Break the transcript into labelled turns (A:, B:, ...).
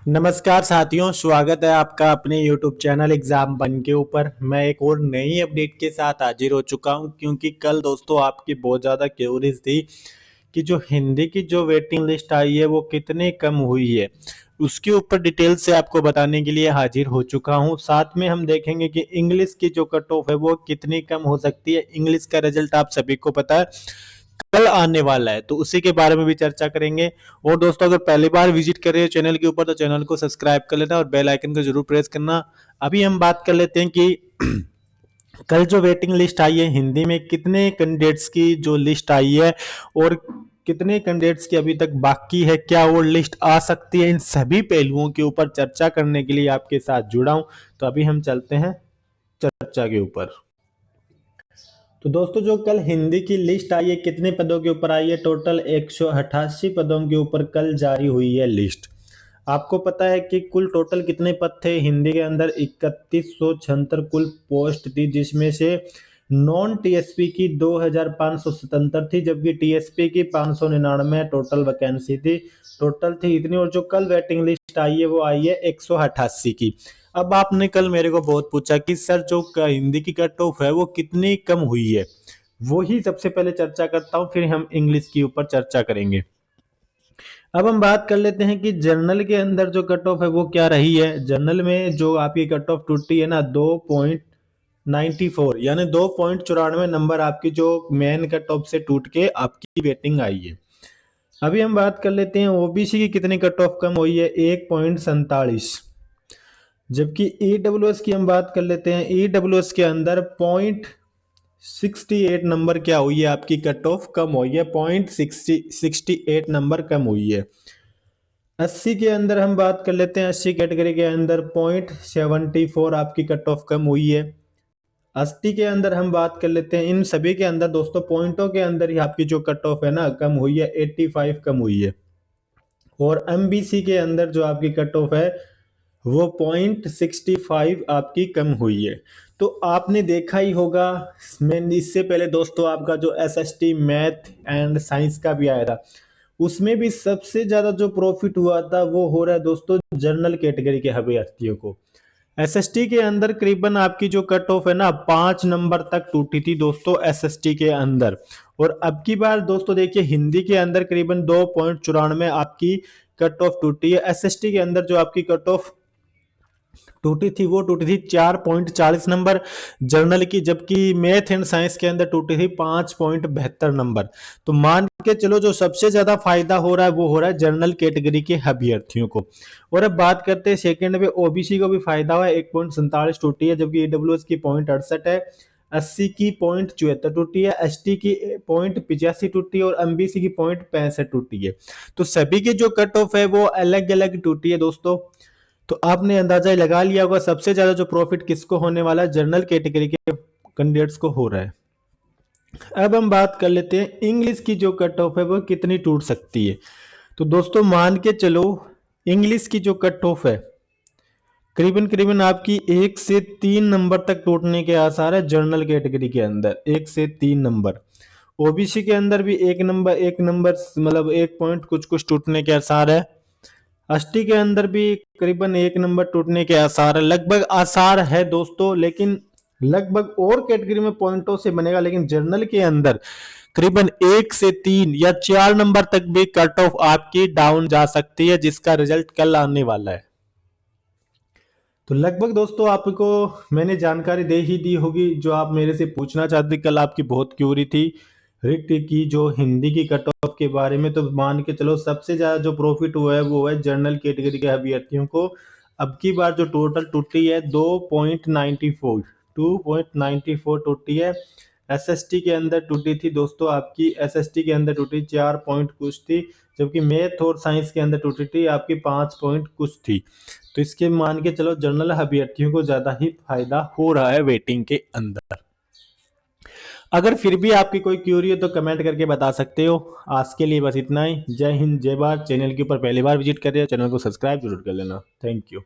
A: नमस्कार साथियों, स्वागत है आपका अपने YouTube चैनल एग्जाम वन के ऊपर। मैं एक और नई अपडेट के साथ हाजिर हो चुका हूं, क्योंकि कल दोस्तों आपकी बहुत ज़्यादा क्यूरीज थी कि जो हिंदी की जो वेटिंग लिस्ट आई है वो कितनी कम हुई है। उसके ऊपर डिटेल से आपको बताने के लिए हाजिर हो चुका हूं। साथ में हम देखेंगे कि इंग्लिश की जो कट ऑफ है वो कितनी कम हो सकती है। इंग्लिश का रिजल्ट आप सभी को पता है कल आने वाला है, तो उसी के बारे में भी चर्चा करेंगे। और दोस्तों, अगर पहली बार विजिट कर रहे हो चैनल के ऊपर तो चैनल को सब्सक्राइब कर लेना और बेल आइकन को जरूर प्रेस करना। अभी हम बात कर लेते हैं कि कल जो वेटिंग लिस्ट आई है हिंदी में, कितने कैंडिडेट्स की जो लिस्ट आई है और कितने कैंडिडेट्स की अभी तक बाकी है, क्या वो लिस्ट आ सकती है। इन सभी पहलुओं के ऊपर चर्चा करने के लिए आपके साथ जुड़ा हूं। तो अभी हम चलते हैं चर्चा के ऊपर। तो दोस्तों, जो कल हिंदी की लिस्ट आई है कितने पदों के ऊपर आई है, टोटल 188 पदों के ऊपर कल जारी हुई है लिस्ट। आपको पता है कि कुल टोटल कितने पद थे हिंदी के अंदर, 3176 कुल पोस्ट थी, जिसमें से नॉन टीएसपी की 2577 थी, जबकि टीएसपी की 599 टोटल वैकेंसी थी। टोटल थी इतनी, और जो कल वेटिंग लिस्ट आई है वो आई है 188 की। अब आपने कल मेरे को बहुत पूछा कि सर जो हिंदी की कट ऑफ है वो कितनी कम हुई है, वो ही सबसे पहले चर्चा करता हूं, फिर हम इंग्लिश के ऊपर चर्चा करेंगे। अब हम बात कर लेते हैं कि जर्नल के अंदर जो कट ऑफ है वो क्या रही है। जर्नल में जो आपकी कट ऑफ टूटी है ना, 2.94 यानी 2.94 नंबर आपकी जो मेन कट ऑफ से टूट के आपकी वेटिंग आई है। अभी हम बात कर लेते हैं ओबीसी की कितनी कट ऑफ कम हुई है, 1.47। जबकि ईडब्ल्यूएस की हम बात कर लेते हैं, ईडब्ल्यूएस के अंदर 0.68 नंबर क्या हुई है, आपकी कट ऑफ कम हुई है, 0.68 नंबर कम हुई है। 80 के अंदर हम बात कर लेते हैं, 80 कैटेगरी के अंदर 0.74 आपकी कट ऑफ कम हुई है। 80 के अंदर हम बात कर लेते हैं, इन सभी के अंदर दोस्तों पॉइंटों के अंदर ही आपकी जो कट ऑफ है ना कम हुई है, 85 कम हुई है। और एमबीसी के अंदर जो आपकी कट ऑफ है वो 0.65 आपकी कम हुई है। तो आपने देखा ही होगा, मैं इससे पहले दोस्तों आपका जो एसएसटी मैथ एंड साइंस का भी आया था, उसमें भी सबसे ज्यादा जो प्रॉफिट हुआ था वो हो रहा है दोस्तों जनरल कैटेगरी के अभ्यर्थियों को। एसएसटी के अंदर करीबन आपकी जो कट ऑफ है ना 5 नंबर तक टूटी थी दोस्तों एसएसटी के अंदर। और अब की बार दोस्तों देखिए हिंदी के अंदर करीबन 2.94 आपकी कट ऑफ टूटी है। एसएसटी के अंदर जो आपकी कट ऑफ टूटी थी वो टूटी थी 4.40 नंबर जर्नल की, जबकि मैथ एंड साइंस के अंदर टूटी थी 5.72 नंबर। तो मान के चलो जो सबसे ज्यादा फायदा हो रहा है वो हो रहा है जनरल कैटेगरी के अभ्यर्थियों को। और अब बात करते हैं सेकंड में, ओबीसी को भी फायदा हुआ है, 1.47 टूटी है, जबकि ईडब्ल्यूएस की 0.68 है, 80 की 0.74 टूटी है, एसटी की 0.85 टूटी है और एमबीसी की 0.65 टूटी है। तो सभी की जो कट ऑफ है वो अलग अलग टूटी है दोस्तों। तो आपने अंदाजा लगा लिया होगा सबसे ज्यादा जो प्रॉफिट किसको होने वाला है, जनरल कैटेगरी के कैंडिडेट्स को हो रहा है। अब हम बात कर लेते हैं इंग्लिश की जो कट ऑफ है वो कितनी टूट सकती है। तो दोस्तों मान के चलो इंग्लिश की जो कट ऑफ है करीबन करीबन आपकी 1 से 3 नंबर तक टूटने के आसार है। जनरल कैटेगरी के अंदर 1 से 3 नंबर, ओबीसी के अंदर भी 1 नंबर मतलब 1 पॉइंट कुछ कुछ टूटने के आसार है। एसटी के अंदर भी करीबन 1 नंबर टूटने के आसार है, लगभग आसार है दोस्तों, लेकिन लगभग और कैटेगरी में पॉइंटों से बनेगा, लेकिन जर्नल के अंदर करीबन 1 से 3 या 4 नंबर तक भी कट ऑफ आपकी डाउन जा सकती है, जिसका रिजल्ट कल आने वाला है। तो लगभग दोस्तों आपको मैंने जानकारी दे ही दी होगी जो आप मेरे से पूछना चाहते। कल आपकी बहुत क्यूरी थी रिट की जो हिंदी की कट ऑफ के बारे में, तो मान के चलो सबसे ज्यादा जो प्रॉफिट हुआ है वो है जनरल कैटेगरी के अभ्यर्थियों को। अब की बार जो टोटल टूटी है 2.94 टूटी है। एसएसटी के अंदर टूटी थी दोस्तों आपकी, एसएसटी के अंदर टूटी 4 पॉइंट कुछ थी, जबकि मैथ और साइंस के अंदर टूटी थी आपकी 5 पॉइंट कुछ थी। तो इसके मान के चलो जनरल अभ्यर्थियों को ज्यादा ही फायदा हो रहा है वेटिंग के अंदर। अगर फिर भी आपकी कोई क्यूरी है तो कमेंट करके बता सकते हो। आज के लिए बस इतना ही। जय हिंद, जय भारत। चैनल के ऊपर पहली बार विजिट कर रहे हो, चैनल को सब्सक्राइब जरूर कर लेना। Thank you.